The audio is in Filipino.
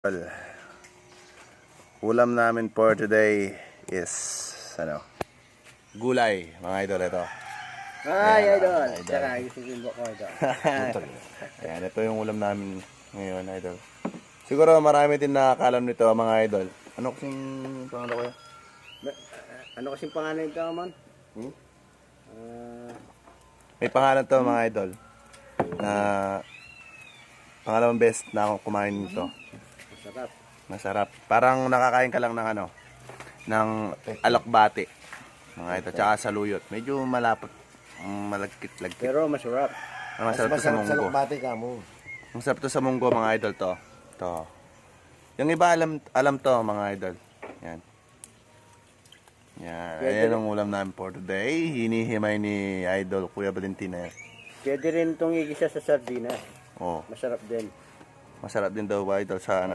Well, ulam namin for today is gulay, mga idol. Ito. Ay, Ayan, idol. idol. Tara, isusin ko, idol. Ayan, ito yung ulam namin ngayon, idol. Siguro marami din nakakalam nito, mga idol. Ano kasing pangalan ko yan? Ano kasing pangalan ito, man? May pangalan to, mga idol. Na pangalawang best na akong kumain nito. Masarap. Masarap. Parang nakakain ka lang ng ng alokbate. Mga ito, tsaka saluyot. Medyo malapot, malagkit-lagkit. Pero masarap. Masarap to sa munggo. Bati ka mo. Masarap to sa munggo, mga idol, to. To. Yung iba alam to, mga idol. Yan. Yan. Ayan ang ulam namin for today. Hinihimay ni Idol Kuya Valentina. Pwede rin itong igisa sa sardinas. Oh, Masarap din. masarap din daw, idol, sa